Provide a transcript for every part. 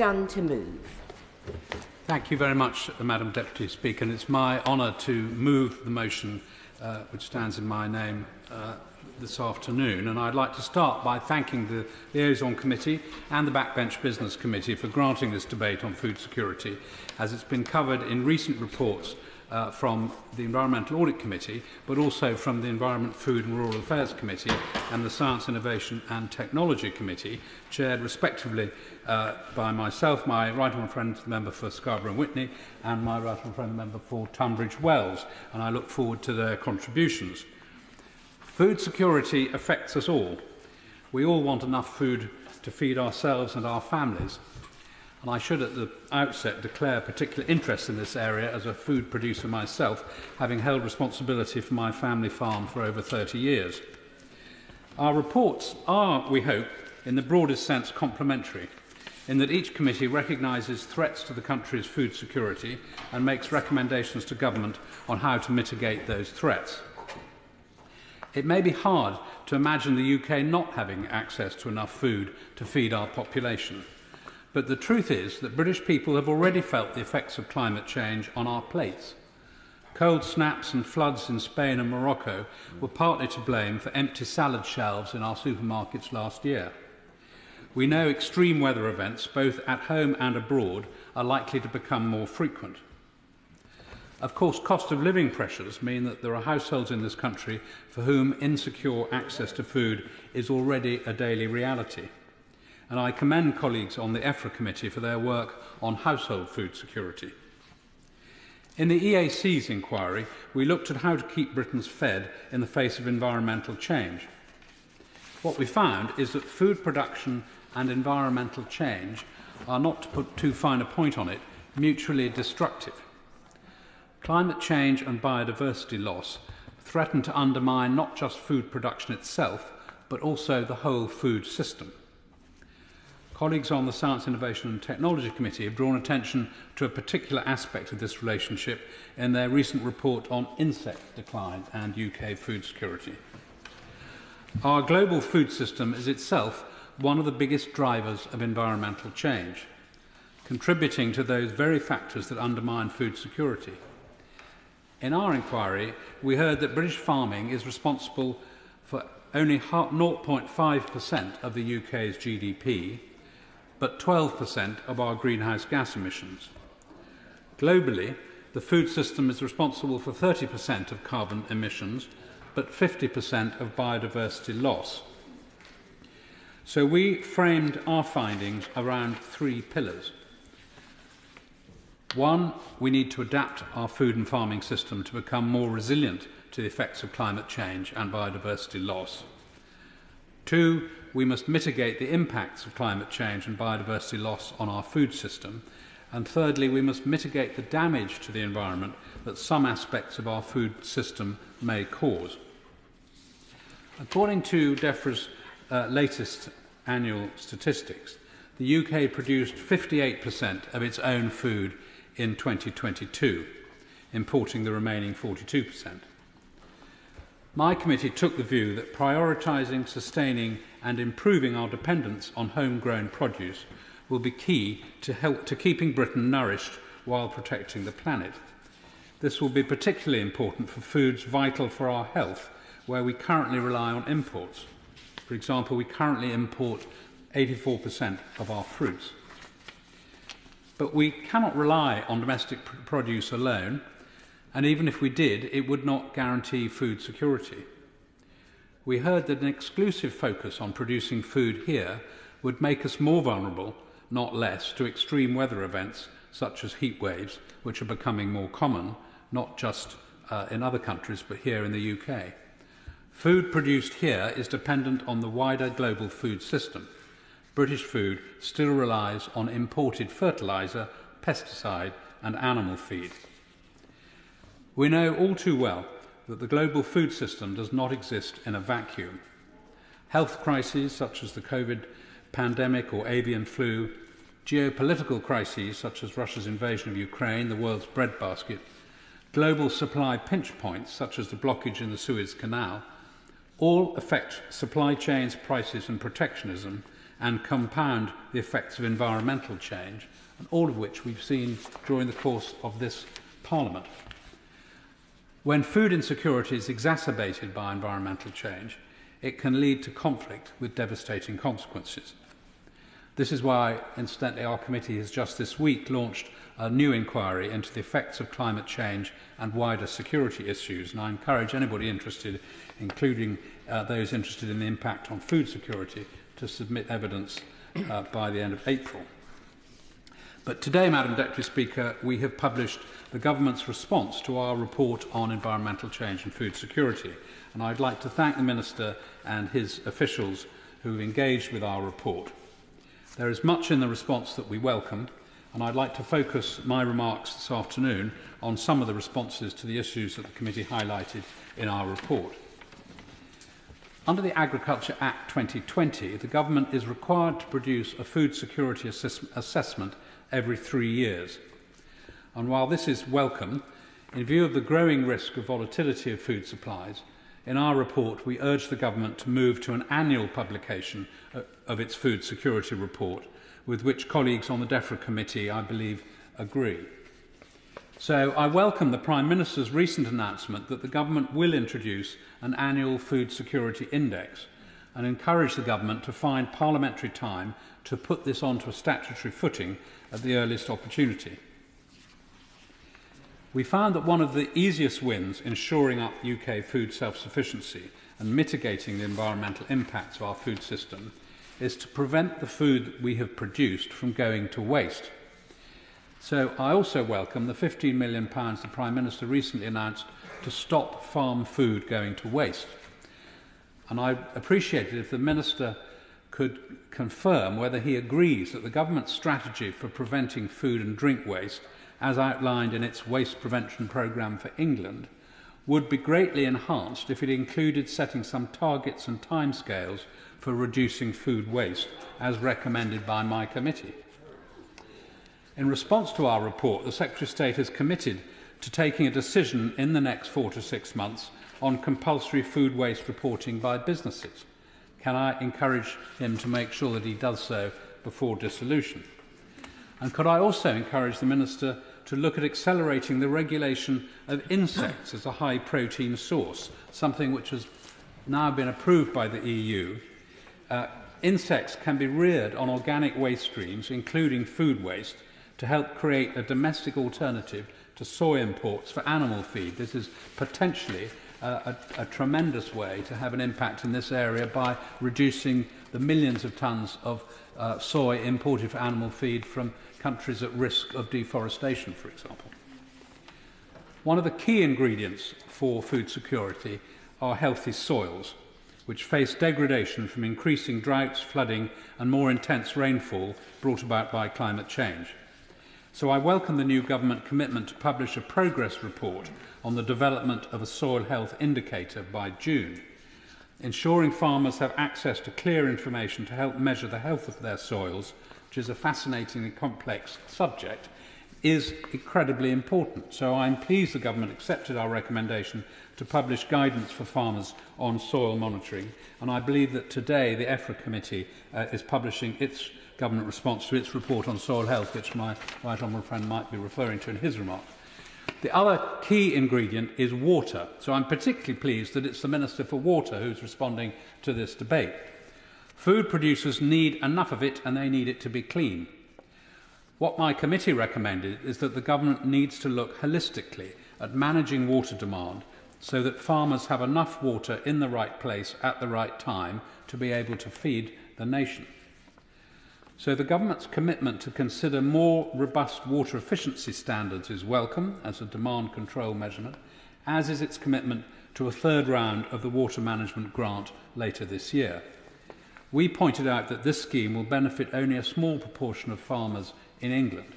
Dunne to move. Thank you very much, Madam Deputy Speaker. And it's my honour to move the motion which stands in my name this afternoon. And I'd like to start by thanking the Liaison Committee and the Backbench Business Committee for granting this debate on food security, as it's been covered in recent reports from the Environmental Audit Committee, but also from the Environment, Food and Rural Affairs Committee and the Science, Innovation and Technology Committee, chaired respectively by myself, my right honourable friend, the member for Scarborough and Witney, and my right honourable friend, the member for Tunbridge Wells, and I look forward to their contributions. Food security affects us all. We all want enough food to feed ourselves and our families. And I should at the outset declare particular interest in this area as a food producer myself, having held responsibility for my family farm for over 30 years. Our reports are, we hope, in the broadest sense complementary, in that each committee recognises threats to the country's food security and makes recommendations to government on how to mitigate those threats. It may be hard to imagine the UK not having access to enough food to feed our population. But the truth is that British people have already felt the effects of climate change on our plates. Cold snaps and floods in Spain and Morocco were partly to blame for empty salad shelves in our supermarkets last year. We know extreme weather events, both at home and abroad, are likely to become more frequent. Of course, cost of living pressures mean that there are households in this country for whom insecure access to food is already a daily reality. And I commend colleagues on the EFRA committee for their work on household food security. In the EAC's inquiry, we looked at how to keep Britons fed in the face of environmental change. What we found is that food production and environmental change are, not to put too fine a point on it, mutually destructive. Climate change and biodiversity loss threaten to undermine not just food production itself, but also the whole food system. Colleagues on the Science, Innovation and Technology Committee have drawn attention to a particular aspect of this relationship in their recent report on insect decline and UK food security. Our global food system is itself one of the biggest drivers of environmental change, contributing to those very factors that undermine food security. In our inquiry, we heard that British farming is responsible for only 0.5% of the UK's GDP, but 12% of our greenhouse gas emissions. Globally, the food system is responsible for 30% of carbon emissions, but 50% of biodiversity loss. So we framed our findings around three pillars. One, we need to adapt our food and farming system to become more resilient to the effects of climate change and biodiversity loss. Two, we must mitigate the impacts of climate change and biodiversity loss on our food system. And thirdly, we must mitigate the damage to the environment that some aspects of our food system may cause. According to DEFRA's latest annual statistics, the UK produced 58% of its own food in 2022, importing the remaining 42%. My committee took the view that prioritising, sustaining and improving our dependence on homegrown produce will be key to keeping Britain nourished while protecting the planet. This will be particularly important for foods vital for our health, where we currently rely on imports. For example, we currently import 84% of our fruits. But we cannot rely on domestic produce alone, and even if we did, it would not guarantee food security. We heard that an exclusive focus on producing food here would make us more vulnerable, not less, to extreme weather events such as heat waves, which are becoming more common, not just in other countries, but here in the UK. Food produced here is dependent on the wider global food system. British food still relies on imported fertiliser, pesticide and animal feed. We know all too well that the global food system does not exist in a vacuum. Health crises such as the COVID pandemic or avian flu, geopolitical crises such as Russia's invasion of Ukraine, the world's breadbasket, global supply pinch points such as the blockage in the Suez Canal, all affect supply chains, prices and protectionism and compound the effects of environmental change, and all of which we've seen during the course of this Parliament. When food insecurity is exacerbated by environmental change, it can lead to conflict with devastating consequences. This is why, incidentally, our committee has just this week launched a new inquiry into the effects of climate change and wider security issues, and I encourage anybody interested, including those interested in the impact on food security, to submit evidence by the end of April. But today, Madam Deputy Speaker, we have published the Government's response to our report on environmental change and food security, and I'd like to thank the Minister and his officials who have engaged with our report. There is much in the response that we welcome, and I'd like to focus my remarks this afternoon on some of the responses to the issues that the committee highlighted in our report. Under the Agriculture Act 2020, the Government is required to produce a food security assessment every 3 years. And while this is welcome, in view of the growing risk of volatility of food supplies, in our report we urge the Government to move to an annual publication of its food security report, with which colleagues on the DEFRA committee, I believe, agree. So I welcome the Prime Minister's recent announcement that the Government will introduce an annual food security index, and encourage the Government to find parliamentary time to put this onto a statutory footing at the earliest opportunity. We found that one of the easiest wins in shoring up UK food self-sufficiency and mitigating the environmental impacts of our food system is to prevent the food that we have produced from going to waste. So I also welcome the £15 million the Prime Minister recently announced to stop farm food going to waste. And I appreciate it if the Minister could confirm whether he agrees that the Government's strategy for preventing food and drink waste, as outlined in its waste prevention programme for England, would be greatly enhanced if it included setting some targets and timescales for reducing food waste, as recommended by my committee. In response to our report, the Secretary of State has committed to taking a decision in the next 4 to 6 months on compulsory food waste reporting by businesses. Can I encourage him to make sure that he does so before dissolution? And could I also encourage the Minister to look at accelerating the regulation of insects as a high-protein source, something which has now been approved by the EU. Insects can be reared on organic waste streams, including food waste, to help create a domestic alternative to soy imports for animal feed. This is potentially a tremendous way to have an impact in this area by reducing the millions of tonnes of soy imported for animal feed from countries at risk of deforestation, for example. One of the key ingredients for food security are healthy soils, which face degradation from increasing droughts, flooding and more intense rainfall brought about by climate change. So I welcome the new Government commitment to publish a progress report on the development of a soil health indicator by June. Ensuring farmers have access to clear information to help measure the health of their soils, which is a fascinating and complex subject, is incredibly important. So I'm pleased the Government accepted our recommendation to publish guidance for farmers on soil monitoring, and I believe that today the EFRA committee is publishing its Government response to its report on soil health, which my right honourable friend might be referring to in his remarks. The other key ingredient is water, so I'm particularly pleased that it's the Minister for Water who's responding to this debate. Food producers need enough of it, and they need it to be clean. What my committee recommended is that the Government needs to look holistically at managing water demand so that farmers have enough water in the right place at the right time to be able to feed the nation. So the Government's commitment to consider more robust water efficiency standards is welcome as a demand control measurement, as is its commitment to a third round of the water management grant later this year. We pointed out that this scheme will benefit only a small proportion of farmers in England.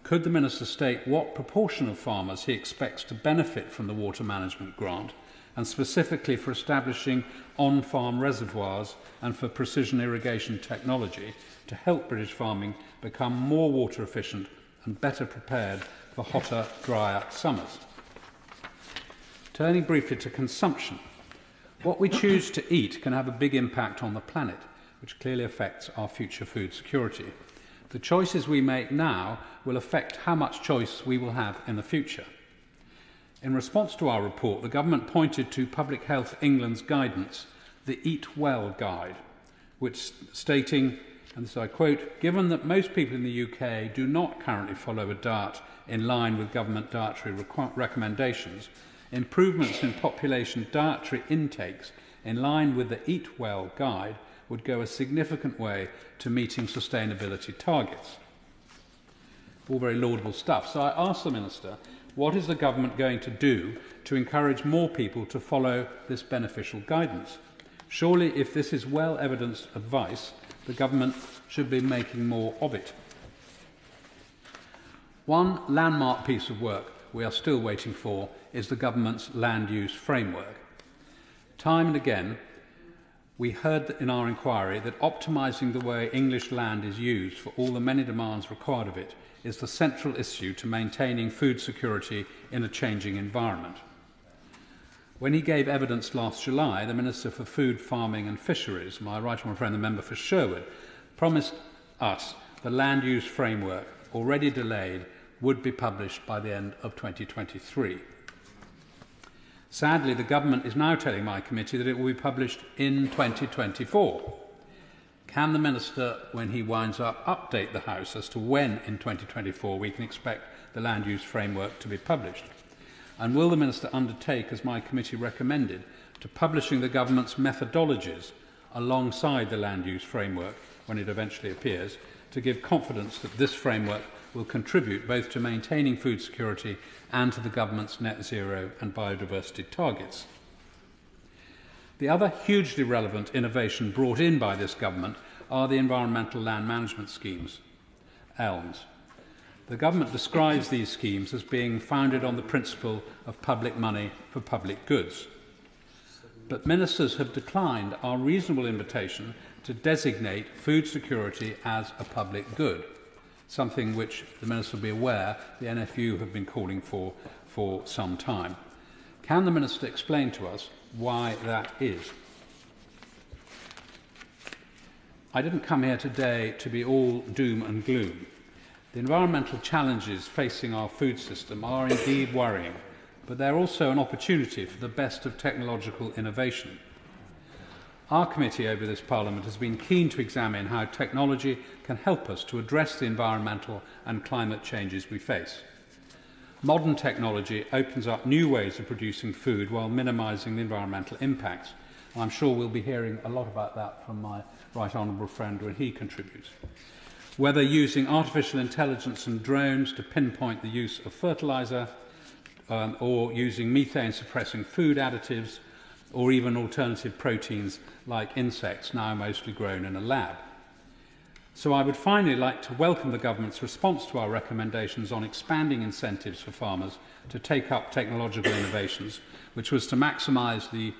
Could the Minister state what proportion of farmers he expects to benefit from the water management grant, and specifically for establishing on-farm reservoirs and for precision irrigation technology to help British farming become more water efficient and better prepared for hotter, drier summers? Turning briefly to consumption, what we choose to eat can have a big impact on the planet, which clearly affects our future food security. The choices we make now will affect how much choice we will have in the future. In response to our report, the government pointed to Public Health England's guidance, the Eat Well Guide, which stating, and this I quote, "Given that most people in the UK do not currently follow a diet in line with government dietary recommendations, improvements in population dietary intakes in line with the Eat Well Guide would go a significant way to meeting sustainability targets." All very laudable stuff. So I asked the Minister, what is the government going to do to encourage more people to follow this beneficial guidance? Surely, if this is well-evidenced advice, the government should be making more of it. One landmark piece of work we are still waiting for is the government's land use framework. Time and again, we heard in our inquiry that optimising the way English land is used for all the many demands required of it is the central issue to maintaining food security in a changing environment. When he gave evidence last July, the Minister for Food, Farming and Fisheries, my right honourable friend, the member for Sherwood, promised us the land use framework, already delayed, would be published by the end of 2023. Sadly, the government is now telling my committee that it will be published in 2024. Can the Minister, when he winds up, update the House as to when in 2024 we can expect the land use framework to be published? And will the Minister undertake, as my committee recommended, to publishing the government's methodologies alongside the land use framework when it eventually appears, to give confidence that this framework will contribute both to maintaining food security and to the government's net zero and biodiversity targets? The other hugely relevant innovation brought in by this government are the environmental land management schemes, ELMS. The government describes these schemes as being founded on the principle of public money for public goods. But ministers have declined our reasonable invitation to designate food security as a public good, something which the Minister will be aware the NFU have been calling for some time. Can the Minister explain to us why that is? I didn't come here today to be all doom and gloom. The environmental challenges facing our food system are indeed worrying, but they're also an opportunity for the best of technological innovation. Our committee over this Parliament has been keen to examine how technology can help us to address the environmental and climate changes we face. Modern technology opens up new ways of producing food while minimising the environmental impacts. And I'm sure we'll be hearing a lot about that from my right honourable friend when he contributes. Whether using artificial intelligence and drones to pinpoint the use of fertiliser, or using methane-suppressing food additives, or even alternative proteins like insects now mostly grown in a lab. So I would finally like to welcome the government's response to our recommendations on expanding incentives for farmers to take up technological innovations, which was to maximise the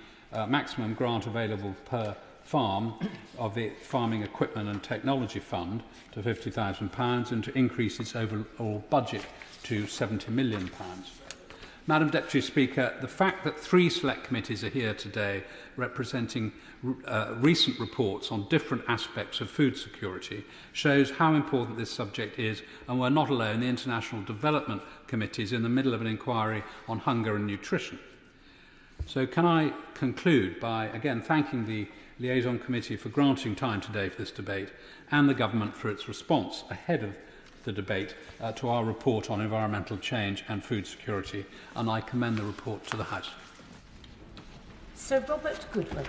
maximum grant available per farm of the Farming Equipment and Technology Fund to £50,000 and to increase its overall budget to £70 million. Madam Deputy Speaker, the fact that 3 select committees are here today representing recent reports on different aspects of food security shows how important this subject is, and we're not alone. The International Development Committee is in the middle of an inquiry on hunger and nutrition. So can I conclude by again thanking the Liaison Committee for granting time today for this debate and the Government for its response ahead of the debate to our report on environmental change and food security, and I commend the report to the House. Sir Robert Goodwin.